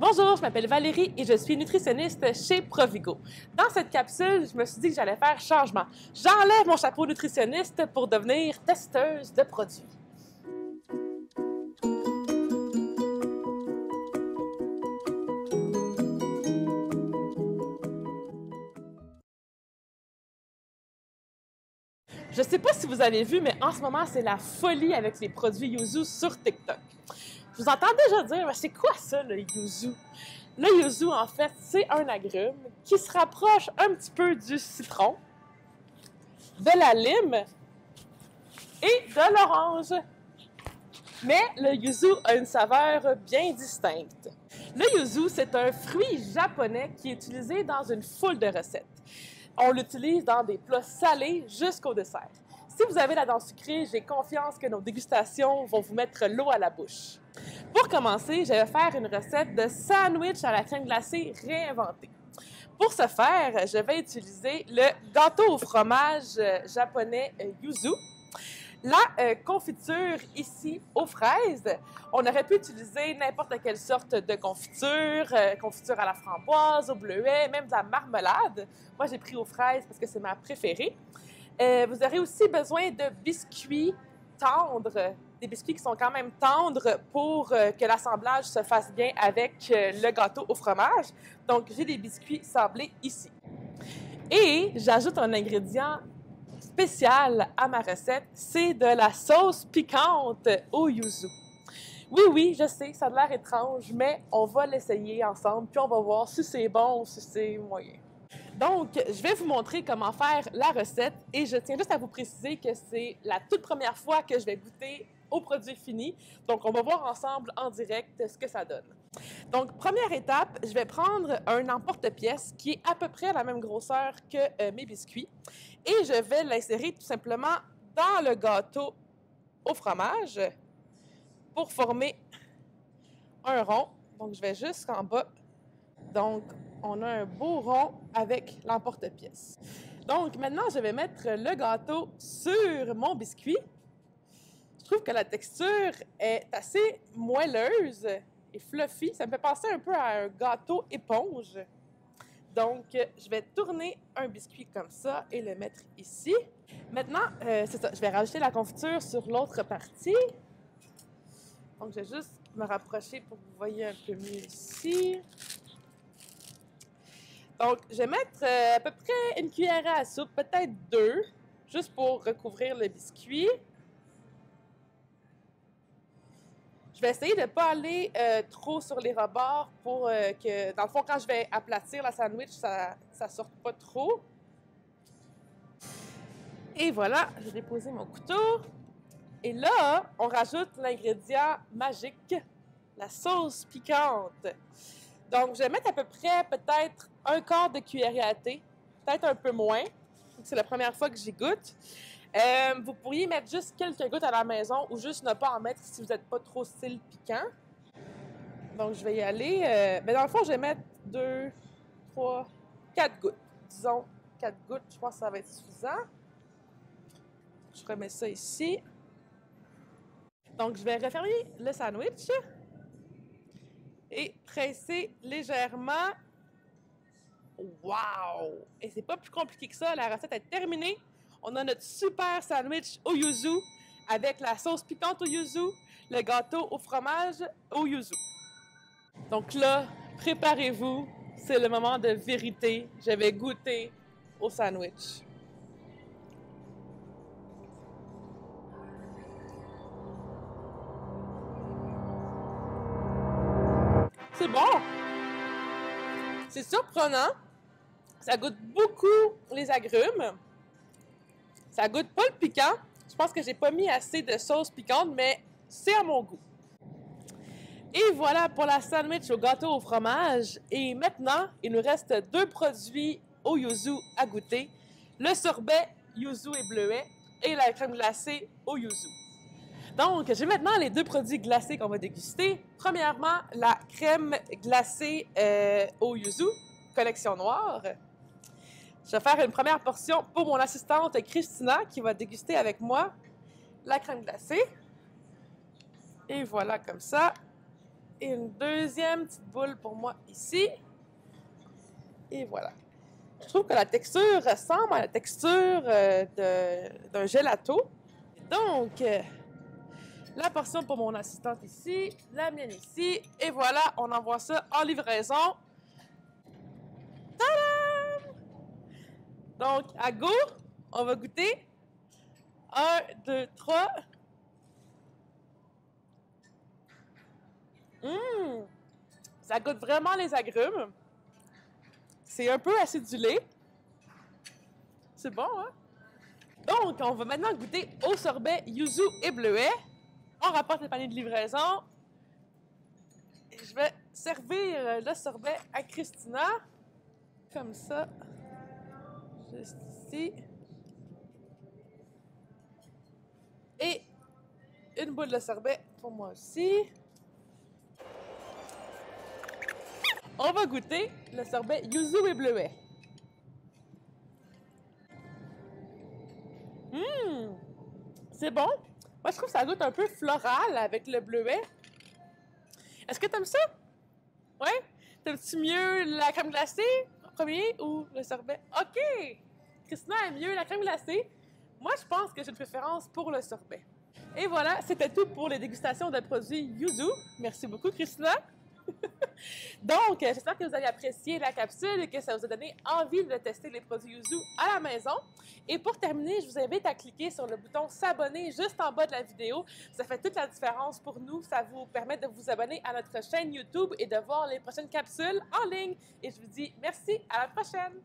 Bonjour, je m'appelle Valérie et je suis nutritionniste chez Provigo. Dans cette capsule, je me suis dit que j'allais faire changement. J'enlève mon chapeau nutritionniste pour devenir testeuse de produits. Je ne sais pas si vous avez vu, mais en ce moment, c'est la folie avec les produits Yuzu sur TikTok. Je vous entends déjà dire, mais c'est quoi ça, le Yuzu? Le Yuzu, en fait, c'est un agrume qui se rapproche un petit peu du citron, de la lime et de l'orange. Mais le Yuzu a une saveur bien distincte. Le Yuzu, c'est un fruit japonais qui est utilisé dans une foule de recettes. On l'utilise dans des plats salés jusqu'au dessert. Si vous avez la dent sucrée, j'ai confiance que nos dégustations vont vous mettre l'eau à la bouche. Pour commencer, je vais faire une recette de sandwich à la crème glacée réinventée. Pour ce faire, je vais utiliser le gâteau au fromage japonais Yuzu. La confiture ici aux fraises, on aurait pu utiliser n'importe quelle sorte de confiture, confiture à la framboise, au bleuet, même de la marmelade. Moi, j'ai pris aux fraises parce que c'est ma préférée. Vous aurez aussi besoin de biscuits tendres, des biscuits qui sont quand même tendres pour que l'assemblage se fasse bien avec le gâteau au fromage. Donc, j'ai des biscuits sablés ici. Et j'ajoute un ingrédient spécial à ma recette, c'est de la sauce piquante au yuzu. Oui, je sais, ça a l'air étrange, mais on va l'essayer ensemble, puis on va voir si c'est bon ou si c'est moyen. Donc, je vais vous montrer comment faire la recette et je tiens juste à vous préciser que c'est la toute première fois que je vais goûter au produit fini. Donc, on va voir ensemble en direct ce que ça donne. Donc, première étape, je vais prendre un emporte-pièce qui est à peu près la même grosseur que mes biscuits et je vais l'insérer tout simplement dans le gâteau au fromage pour former un rond. Donc, je vais jusqu'en bas. Donc, on a un beau rond avec l'emporte-pièce. Donc, maintenant, je vais mettre le gâteau sur mon biscuit. Je trouve que la texture est assez moelleuse et fluffy. Ça me fait penser un peu à un gâteau éponge. Donc, je vais tourner un biscuit comme ça et le mettre ici. Maintenant, c'est ça, je vais rajouter la confiture sur l'autre partie. Donc, je vais juste me rapprocher pour que vous voyez un peu mieux ici. Donc, je vais mettre à peu près une cuillère à soupe, peut-être 2, juste pour recouvrir le biscuit. Je vais essayer de ne pas aller trop sur les rebords pour que, dans le fond, quand je vais aplatir la sandwich, ça ne sorte pas trop. Et voilà, je vais déposer mon couteau. Et là, on rajoute l'ingrédient magique, la sauce piquante. Donc, je vais mettre à peu près peut-être un quart de cuillère à thé, peut-être un peu moins. C'est la première fois que j'y goûte. Vous pourriez mettre juste quelques gouttes à la maison ou juste ne pas en mettre si vous n'êtes pas trop style piquant. Donc, je vais y aller. Mais dans le fond, je vais mettre 2, 3, 4 gouttes. Disons 4 gouttes, je pense que ça va être suffisant. Je remets ça ici. Donc, je vais refermer le sandwich et presser légèrement. Wow! Et c'est pas plus compliqué que ça. La recette est terminée. On a notre super sandwich au yuzu avec la sauce piquante au yuzu, le gâteau au fromage au yuzu. Donc là, préparez-vous. C'est le moment de vérité. Je vais goûter au sandwich. C'est bon! C'est surprenant. Ça goûte beaucoup les agrumes. Ça goûte pas le piquant. Je pense que j'ai pas mis assez de sauce piquante, mais c'est à mon goût. Et voilà pour la sandwich au gâteau au fromage. Et maintenant, il nous reste 2 produits au yuzu à goûter. Le sorbet yuzu et bleuet et la crème glacée au yuzu. Donc, j'ai maintenant les 2 produits glacés qu'on va déguster. Premièrement, la crème glacée au yuzu, collection noire. Je vais faire une première portion pour mon assistante Christina qui va déguster avec moi la crème glacée. Et voilà comme ça. Et une deuxième petite boule pour moi ici. Et voilà. Je trouve que la texture ressemble à la texture d'un gelato. Donc, la portion pour mon assistante ici, la mienne ici. Et voilà, on envoie ça en livraison. Tadam! Donc, à go, on va goûter. 1, 2, 3. Ça goûte vraiment les agrumes. C'est un peu acidulé. C'est bon, hein? Donc, on va maintenant goûter au sorbet yuzu et bleuet. On rapporte les paniers de livraison. Et je vais servir le sorbet à Christina. Comme ça. Juste ici. Et une boule de sorbet pour moi aussi. On va goûter le sorbet yuzu et bleuet. C'est bon. Moi, je trouve que ça goûte un peu floral avec le bleuet. Est-ce que t'aimes ça? Ouais? T'aimes-tu mieux la crème glacée en premier ou le sorbet? OK! Christina aime mieux la crème glacée. Moi, je pense que j'ai une préférence pour le sorbet. Et voilà, c'était tout pour les dégustations de produits yuzu. Merci beaucoup, Christina. Donc, j'espère que vous avez apprécié la capsule et que ça vous a donné envie de tester les produits yuzu à la maison. Et pour terminer, je vous invite à cliquer sur le bouton s'abonner juste en bas de la vidéo. Ça fait toute la différence pour nous. Ça vous permet de vous abonner à notre chaîne YouTube et de voir les prochaines capsules en ligne. Et je vous dis merci, à la prochaine!